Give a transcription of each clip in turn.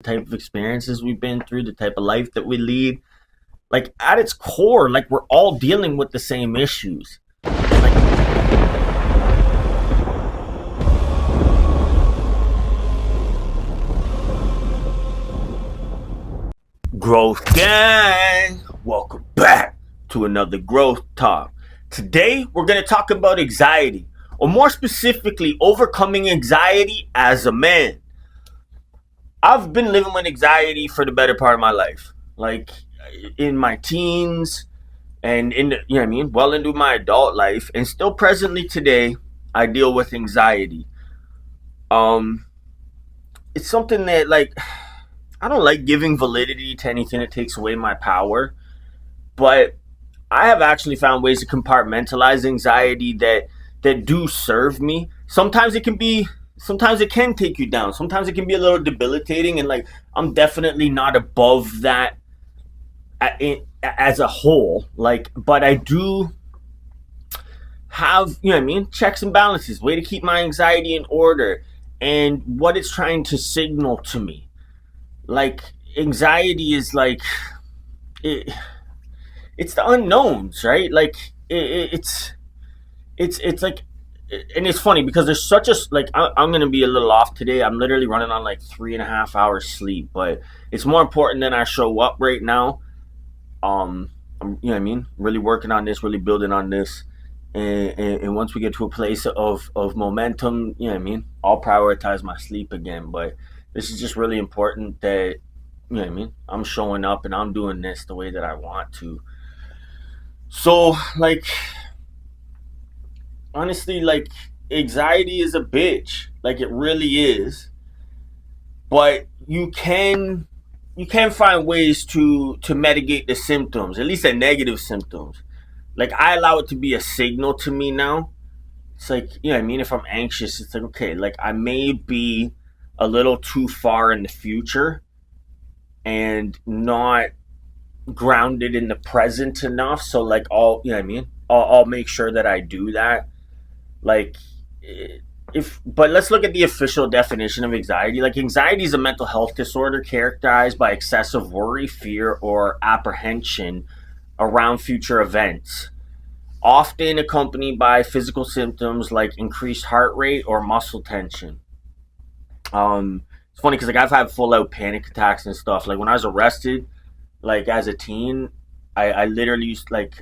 type of experiences we've been through, the type of life that we lead, like at its core, like we're all dealing with the same issues. Like growth gang, welcome back to another growth talk. Today we're going to talk about anxiety, or more specifically, overcoming anxiety as a man. I've been living with anxiety for the better part of my life, like in my teens and in the, well into my adult life, and still presently today, I deal with anxiety. Um, it's something that, like, I don't like giving validity to anything that takes away my power, but I have actually found ways to compartmentalize anxiety that do serve me. Sometimes it can take you down. Sometimes it can be a little debilitating, and like I'm definitely not above that as a whole. Like, but I do have, checks and balances, way to keep my anxiety in order, and what it's trying to signal to me. Like, anxiety is like it, it's the unknowns, right? Like it's like, and it's funny because there's such a, like, I'm gonna be a little off today. I'm literally running on like 3.5 hours sleep, but it's more important than I show up right now. I'm, really working on this, really building on this, and once we get to a place of momentum, I'll prioritize my sleep again. But this is just really important that, I'm showing up and I'm doing this the way that I want to. So, like, honestly, like, anxiety is a bitch. Like, it really is. But you can find ways to mitigate the symptoms, at least the negative symptoms. Like, I allow it to be a signal to me now. It's like, if I'm anxious, it's like, okay, like I may be a little too far in the future and not grounded in the present enough. So like, I'll make sure that I do that. Like, if but let's look at the official definition of anxiety. Like, anxiety is a mental health disorder characterized by excessive worry, fear, or apprehension around future events, often accompanied by physical symptoms like increased heart rate or muscle tension. It's funny because, like, I've had full out panic attacks and stuff. Like, when I was arrested, like as a teen, I literally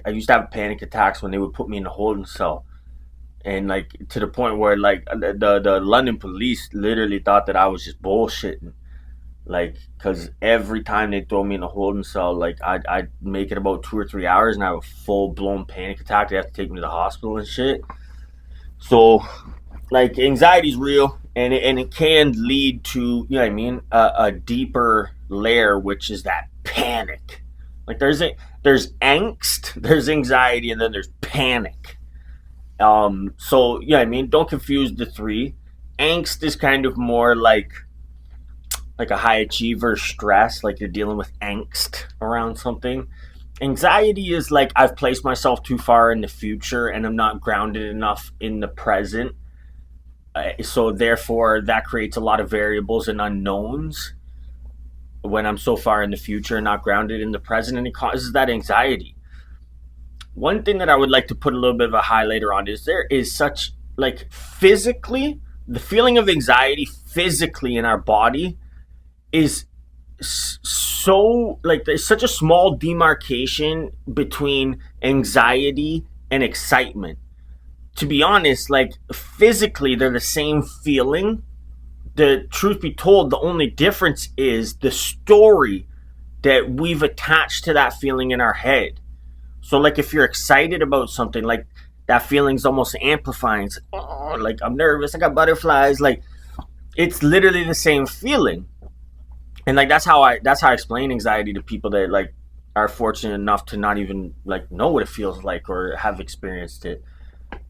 I used to have panic attacks when they would put me in a holding cell, and like to the point where like the London police literally thought that I was just bullshitting. Like, because every time they throw me in a holding cell, like I'd make it about 2 or 3 hours and I have a full blown panic attack. They have to take me to the hospital and shit. So, like, anxiety's real, and it can lead to, a deeper layer, which is that panic. Like, there's angst, there's anxiety, and then there's panic. So don't confuse the three. Angst is kind of more like a high achiever stress, like you're dealing with angst around something. Anxiety is like, I've placed myself too far in the future and I'm not grounded enough in the present. So therefore that creates a lot of variables and unknowns when I'm so far in the future and not grounded in the present, and it causes that anxiety. One thing that I would like to put a little bit of a highlighter on is there is such, like, physically, the feeling of anxiety physically in our body is so, like, there's such a small demarcation between anxiety and excitement. To be honest, like, physically they're the same feeling. The truth be told, the only difference is the story that we've attached to that feeling in our head. So like, if you're excited about something, like, that feeling's almost amplifying. It's like, oh, like, I'm nervous, I got butterflies. Like, it's literally the same feeling. And like, that's how I explain anxiety to people that, like, are fortunate enough to not even, like, know what it feels like or have experienced it.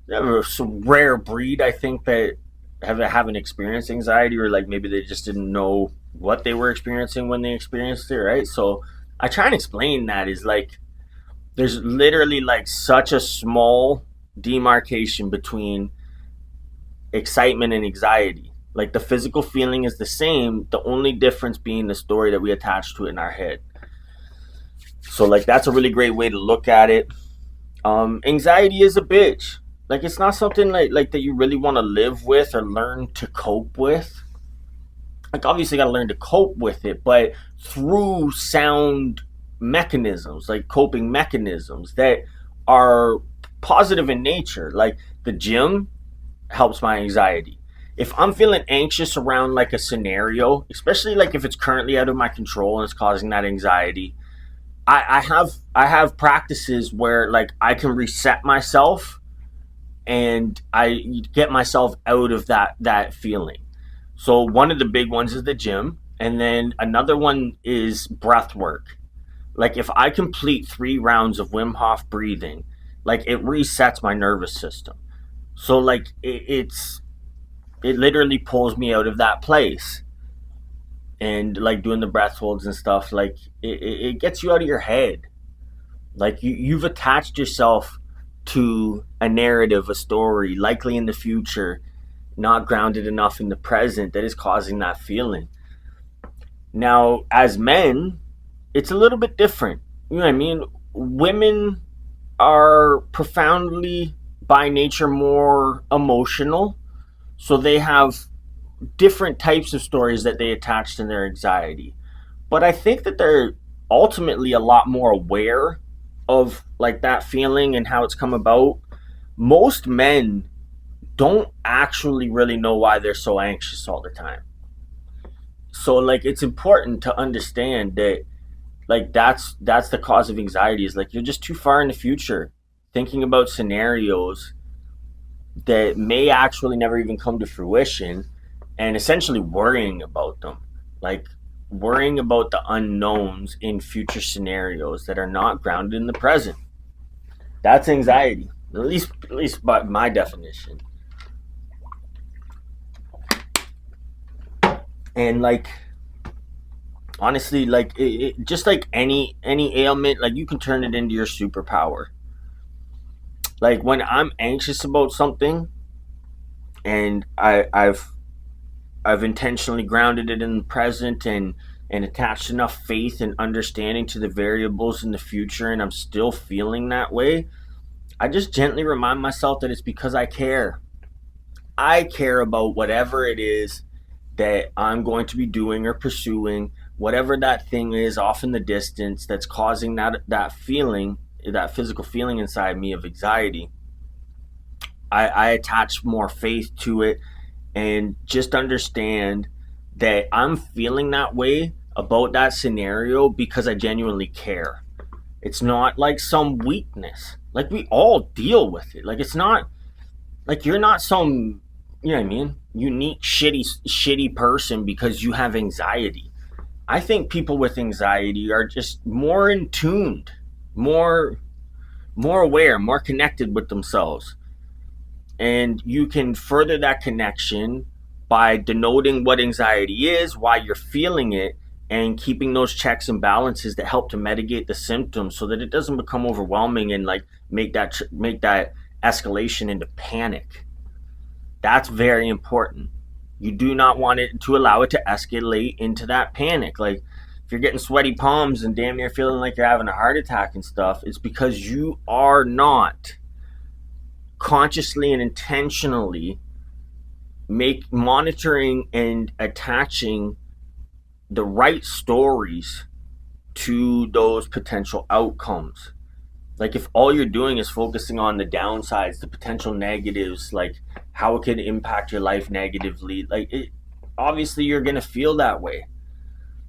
There's some rare breed, I think, that haven't experienced anxiety, or like maybe they just didn't know what they were experiencing when they experienced it, right? So I try and explain that is like, there's literally like such a small demarcation between excitement and anxiety. Like the physical feeling is the same, the only difference being the story that we attach to it in our head. So like that's a really great way to look at it. Anxiety is a bitch. Like it's not something like that you really want to live with or learn to cope with. Like obviously got to learn to cope with it, but through sound mechanisms, like coping mechanisms that are positive in nature. Like the gym helps my anxiety. If I'm feeling anxious around like a scenario, especially like if it's currently out of my control and it's causing that anxiety, I have practices where like I can reset myself and I get myself out of that feeling. So one of the big ones is the gym, and then another one is breath work. Like if I complete 3 rounds of Wim Hof breathing, like it resets my nervous system. So like it literally pulls me out of that place. And like doing the breath holds and stuff, like it gets you out of your head. Like you've attached yourself to a narrative, a story, likely in the future, not grounded enough in the present, that is causing that feeling. Now, as men, it's a little bit different. You know what I mean? Women are profoundly, by nature, more emotional. So they have different types of stories that they attach to their anxiety. But I think that they're ultimately a lot more aware of like that feeling and how it's come about. Most men don't actually really know why they're so anxious all the time. So like it's important to understand that like that's the cause of anxiety, is like you're just too far in the future thinking about scenarios that may actually never even come to fruition, and essentially worrying about them. Like worrying about the unknowns in future scenarios that are not grounded in the present. That's anxiety. At least by my definition. And like honestly, like just like any ailment, like you can turn it into your superpower. Like when I'm anxious about something and I've intentionally grounded it in the present and attached enough faith and understanding to the variables in the future, and I'm still feeling that way, I just gently remind myself that it's because I care. I care about whatever it is that I'm going to be doing or pursuing, whatever that thing is off in the distance that's causing that feeling, that physical feeling inside me of anxiety. I attach more faith to it and just understand that I'm feeling that way about that scenario because I genuinely care. It's not like some weakness. Like we all deal with it. Like it's not like you're not some, you know what I mean, unique shitty person because you have anxiety. I think people with anxiety are just more in tuned, more more aware, more connected with themselves. And you can further that connection by denoting what anxiety is, why you're feeling it, and keeping those checks and balances that help to mitigate the symptoms so that it doesn't become overwhelming and like make that escalation into panic. That's very important. You do not want it to allow it to escalate into that panic. Like if you're getting sweaty palms and damn near feeling like you're having a heart attack and stuff, it's because you are not consciously and intentionally make monitoring and attaching the right stories to those potential outcomes. Like if all you're doing is focusing on the downsides, the potential negatives, like how it could impact your life negatively, like it, obviously you're going to feel that way.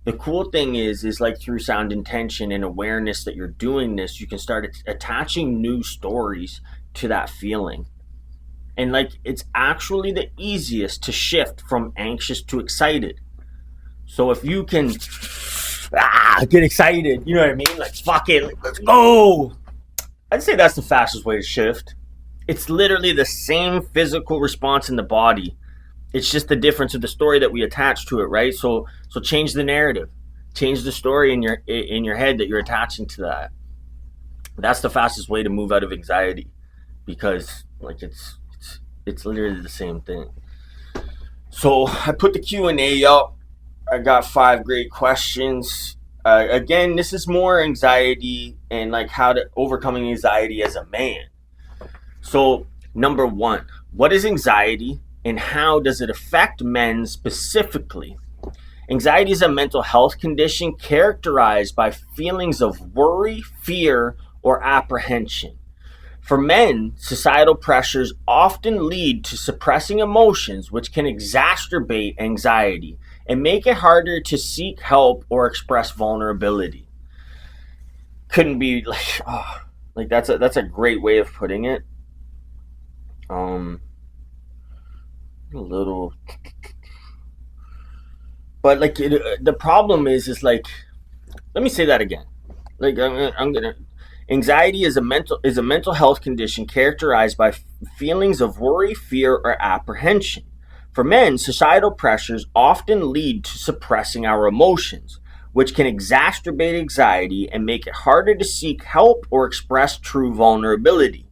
The cool thing is like through sound intention and awareness that you're doing this, you can start attaching new stories to that feeling. And like it's actually the easiest to shift from anxious to excited. So if you can get excited, you know what I mean? Like fuck it, like, let's go. I'd say that's the fastest way to shift. It's literally the same physical response in the body. It's just the difference of the story that we attach to it, right? So change the narrative, change the story in your head that you're attaching to that. That's the fastest way to move out of anxiety, because like it's literally the same thing. So I put the Q&A up. I got 5 great questions. Again, this is more anxiety and like how to overcoming anxiety as a man. So, number one, what is anxiety and how does it affect men specifically? Anxiety is a mental health condition characterized by feelings of worry, fear, or apprehension. For men, societal pressures often lead to suppressing emotions, which can exacerbate anxiety and make it harder to seek help or express vulnerability. Couldn't be like, oh, like that's a great way of putting it. Um, a little, but like the problem is like, let me say that again. Like I'm gonna Anxiety is a mental health condition characterized by feelings of worry, fear, or apprehension. For men, societal pressures often lead to suppressing our emotions, which can exacerbate anxiety and make it harder to seek help or express true vulnerability.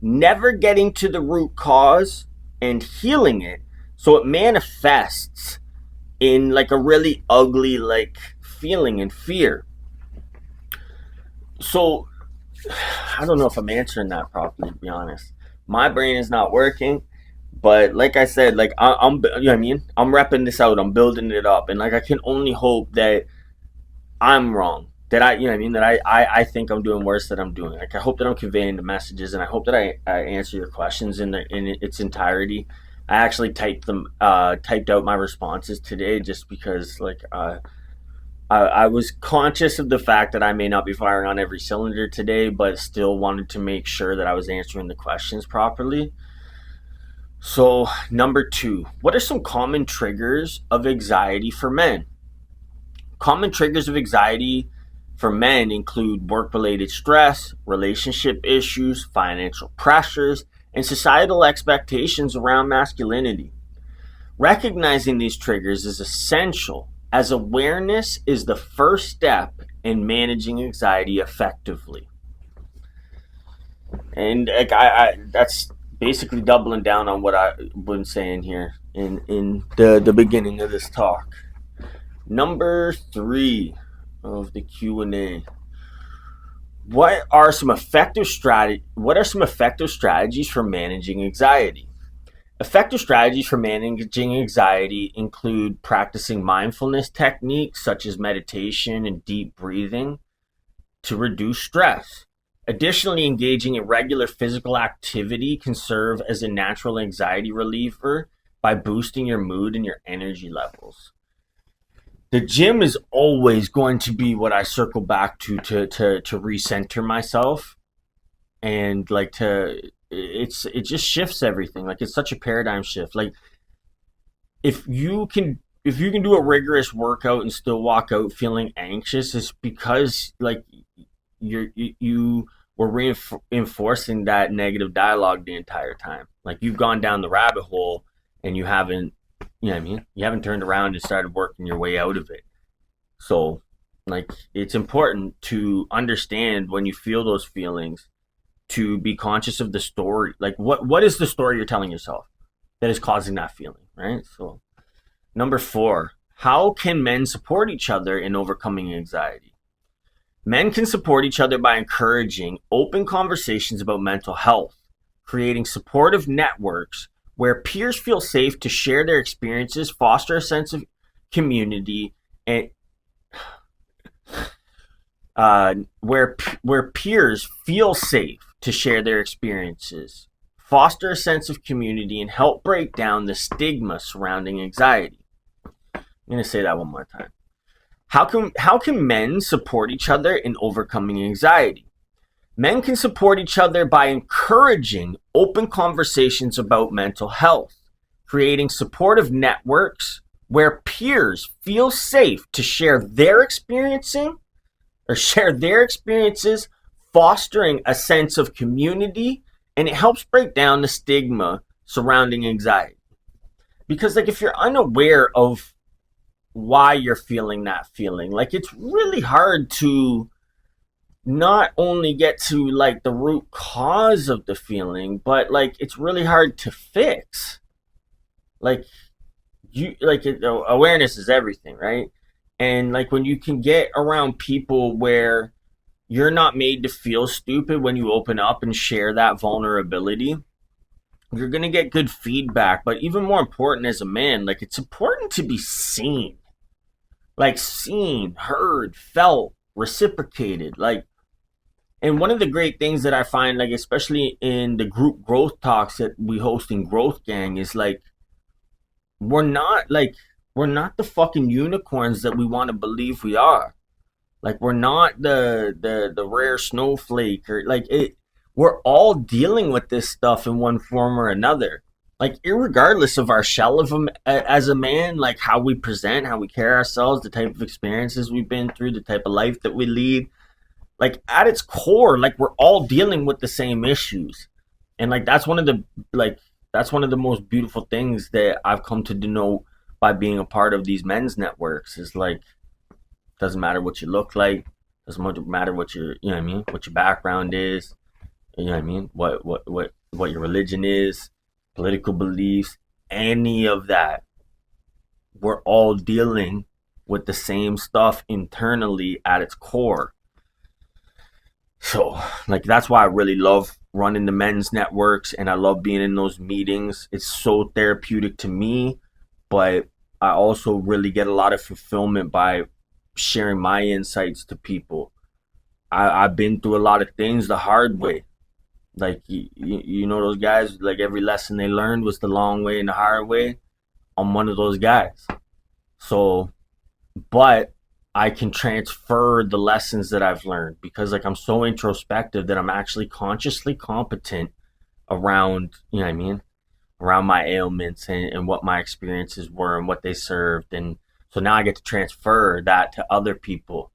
Never getting to the root cause and healing it so it manifests in like a really ugly like feeling and fear. So I don't know if I'm answering that properly, to be honest. My brain is not working, but like I said, like I'm, you know what I mean? I'm repping this out. I'm building it up, and like I can only hope that I'm wrong. That you know what I mean? That I think I'm doing worse than I'm doing. Like I hope that I'm conveying the messages, and I hope that I answer your questions in its entirety. I actually typed out my responses today just because like I was conscious of the fact that I may not be firing on every cylinder today, but still wanted to make sure that I was answering the questions properly. So, number two, what are some common triggers of anxiety for men? Common triggers of anxiety for men include work related stress, relationship issues, financial pressures, and societal expectations around masculinity. Recognizing these triggers is essential as awareness is the first step in managing anxiety effectively. And like that's basically doubling down on what I've been saying here in the beginning of this talk. Number three of the Q&A. What are some effective strategies for managing anxiety? Effective strategies for managing anxiety include practicing mindfulness techniques such as meditation and deep breathing to reduce stress. Additionally, engaging in regular physical activity can serve as a natural anxiety reliever by boosting your mood and your energy levels. The gym is always going to be what I circle back to recenter myself and like to it just shifts everything. Like it's such a paradigm shift. Like if you can do a rigorous workout and still walk out feeling anxious, it's because like you were reinforcing that negative dialogue the entire time. Like you've gone down the rabbit hole and you haven't, you know what I mean? You haven't turned around and started working your way out of it. So like it's important to understand when you feel those feelings to be conscious of the story. Like what is the story you're telling yourself that is causing that feeling, right? So number four, how can men support each other in overcoming anxiety? Men can support each other by encouraging open conversations about mental health, creating supportive networks where peers feel safe to share their experiences, foster a sense of community, and where peers feel safe to share their experiences, foster a sense of community, and help break down the stigma surrounding anxiety. I'm going to say that one more time. How can men support each other in overcoming anxiety? Men can support each other by encouraging open conversations about mental health, creating supportive networks where peers feel safe to share their experiences, fostering a sense of community, and it helps break down the stigma surrounding anxiety. Because like if you're unaware of why you're feeling that feeling, like it's really hard to not only get to like the root cause of the feeling, but like it's really hard to fix. Like you like awareness is everything, right? And like when you can get around people where you're not made to feel stupid when you open up and share that vulnerability, you're going to get good feedback. But even more important as a man, like it's important to be seen, like seen, heard, felt, reciprocated. Like, and one of the great things that I find, like, especially in the group growth talks that we host in Growth Gang, is like, we're not like, we're not the fucking unicorns that we want to believe we are. Like we're not the rare snowflake or like it. We're all dealing with this stuff in one form or another. Like irregardless of our shell of as a man, like how we present, how we carry ourselves, the type of experiences we've been through, the type of life that we lead. Like at its core, like we're all dealing with the same issues, and like like that's one of the most beautiful things that I've come to know by being a part of these men's networks. Is like doesn't matter what you look like. Doesn't matter what your you know what I mean, what your background is. You know what I mean, what your religion is, political beliefs, any of that. We're all dealing with the same stuff internally at its core. So like that's why I really love running the men's networks and I love being in those meetings. It's so therapeutic to me, but I also really get a lot of fulfillment by sharing my insights to people. I've been through a lot of things the hard way. Like you know those guys. Like every lesson they learned was the long way and the hard way. I'm one of those guys. So, but I can transfer the lessons that I've learned because like I'm so introspective that I'm actually consciously competent around you know what I mean, around my ailments and what my experiences were and what they served, and so now I get to transfer that to other people.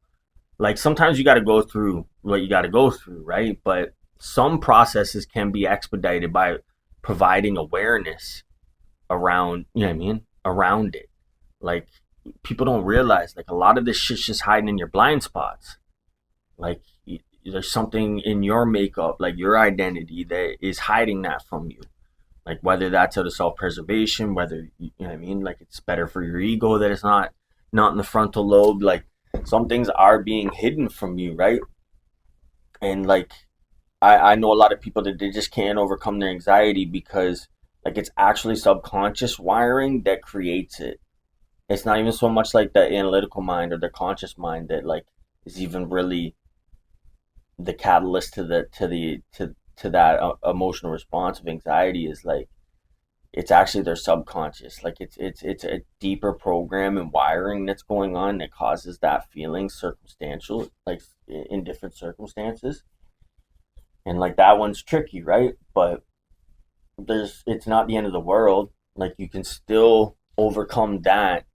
Like sometimes you got to go through what you got to go through, right? But some processes can be expedited by providing awareness around, you know what I mean, around it. Like people don't realize like a lot of this shit's just hiding in your blind spots. Like there's something in your makeup, like your identity that is hiding that from you. Like whether that's out of self-preservation, whether you know what I mean, like it's better for your ego that it's not in the frontal lobe. Like some things are being hidden from you, right? And like I know a lot of people that they just can't overcome their anxiety because like it's actually subconscious wiring that creates it. It's not even so much like the analytical mind or the conscious mind that like is even really the catalyst to that emotional response of anxiety. Is like it's actually their subconscious. Like it's a deeper program and wiring that's going on that causes that feeling circumstantial, like in different circumstances. And like that one's tricky, right? But there's it's not the end of the world. Like you can still overcome that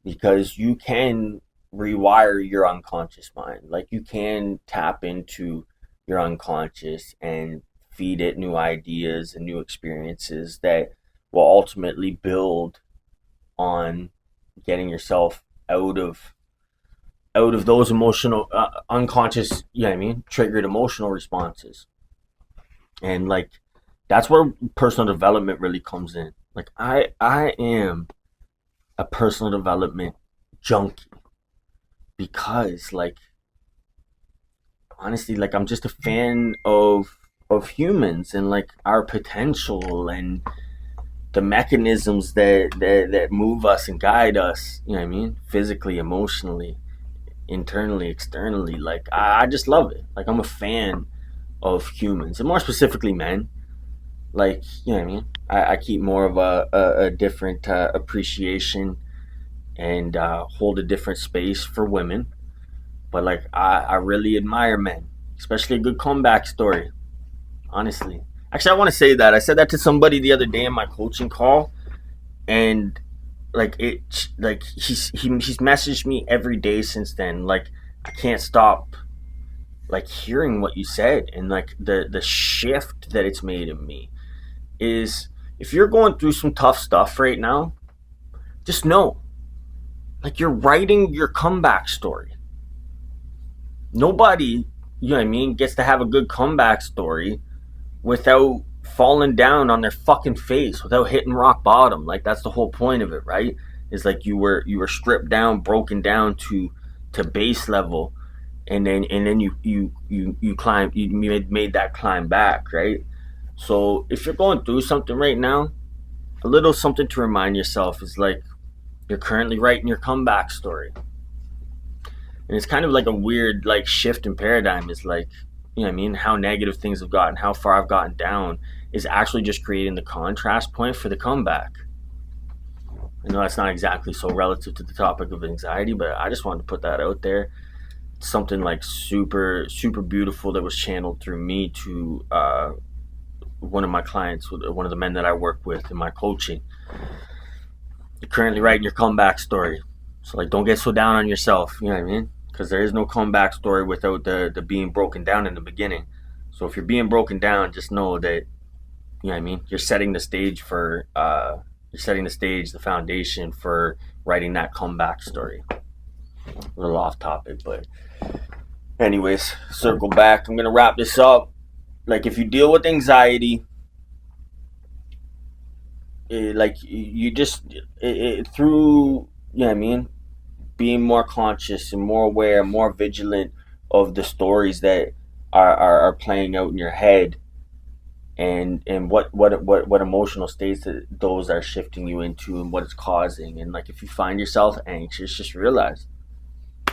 because you can rewire your unconscious mind. Like you can tap into your unconscious and feed it new ideas and new experiences that will ultimately build on getting yourself out of those emotional unconscious, you know what I mean, triggered emotional responses. And like that's where personal development really comes in. Like I am a personal development junkie because like honestly like I'm just a fan of humans and like our potential and the mechanisms that move us and guide us, you know what I mean, physically, emotionally, internally, externally. Like I just love it. Like I'm a fan of humans and more specifically men. Like you know what I mean, I keep more of a different appreciation and hold a different space for women. But like I really admire men, especially a good comeback story. Honestly, actually, I want to say that I said that to somebody the other day in my coaching call, and like he's messaged me every day since then. Like I can't stop like hearing what you said and like the shift that it's made in me is if you're going through some tough stuff right now, just know like you're writing your comeback story. Nobody, you know what I mean, gets to have a good comeback story without falling down on their fucking face, without hitting rock bottom. Like that's the whole point of it, right? It's like you were stripped down, broken down to base level, and then you climb, you made that climb back, right? So if you're going through something right now, a little something to remind yourself is like you're currently writing your comeback story. And it's kind of like a weird like shift in paradigm. Is like, you know what I mean, how negative things have gotten, how far I've gotten down is actually just creating the contrast point for the comeback. I know that's not exactly so relative to the topic of anxiety, but I just wanted to put that out there. It's something like super super beautiful that was channeled through me to one of my clients, one of the men that I work with in my coaching. You're currently writing your comeback story. So like, don't get so down on yourself. You know what I mean? Because there is no comeback story without the being broken down in the beginning. So if you're being broken down, just know that, you know what I mean, you're setting the stage for the foundation for writing that comeback story. A little off topic, but anyways, circle back. I'm gonna wrap this up. Like, if you deal with anxiety, like you just through, you know what I mean, being more conscious and more aware, more vigilant of the stories that are playing out in your head, and what emotional states that those are shifting you into and what it's causing. And like, if you find yourself anxious, just realize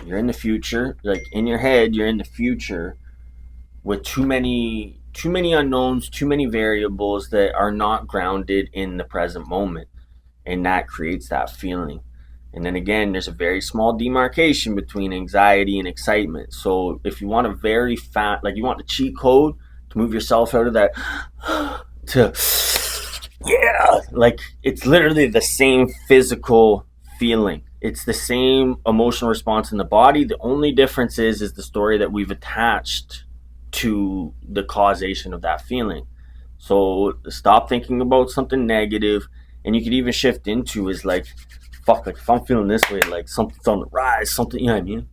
you're in the future. Like, in your head, you're in the future with too many unknowns, too many variables that are not grounded in the present moment, and that creates that feeling. And then again, there's a very small demarcation between anxiety and excitement. So if you want a very fat, like, you want the cheat code to move yourself out of that to, yeah, like, it's literally the same physical feeling. It's the same emotional response in the body. The only difference is the story that we've attached to the causation of that feeling. So stop thinking about something negative, and you could even shift into is like, fuck, like, if I'm feeling this way, like something's on the rise, something, you know what I mean?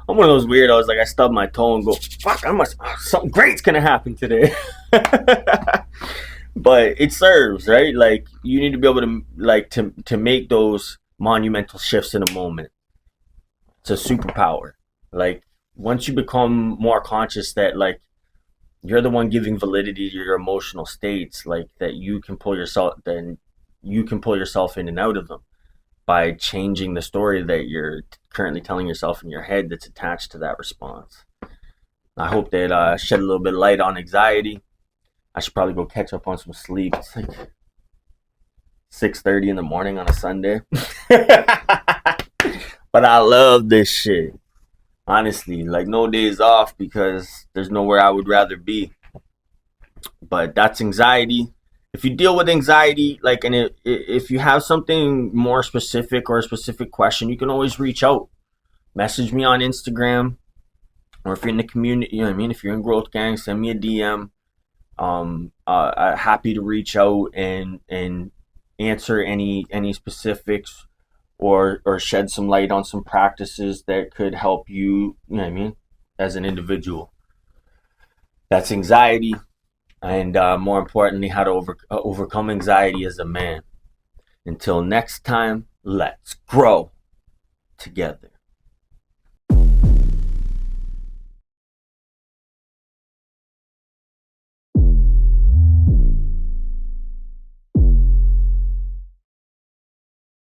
I'm one of those weirdos, like, I stub my toe and go, fuck, something great's gonna happen today. But it serves, right? Like, you need to be able to, like, to make those monumental shifts in a moment. It's a superpower. Like, once you become more conscious that, like, you're the one giving validity to your emotional states, like, that you can pull yourself in and out of them by changing the story that you're currently telling yourself in your head that's attached to that response. I hope that shed a little bit of light on anxiety. I should probably go catch up on some sleep. It's like 6:30 in the morning on a Sunday. But I love this shit. Honestly, like, no days off, because there's nowhere I would rather be. But that's anxiety. If you deal with anxiety, like, and if you have something more specific or a specific question, you can always reach out. Message me on Instagram, or if you're in the community, you know what I mean? If you're in Growth Gang, send me a DM. Happy to reach out and answer any specifics, or shed some light on some practices that could help you, you know what I mean, as an individual. That's anxiety, and more importantly, how to overcome anxiety as a man. Until next time, let's grow together.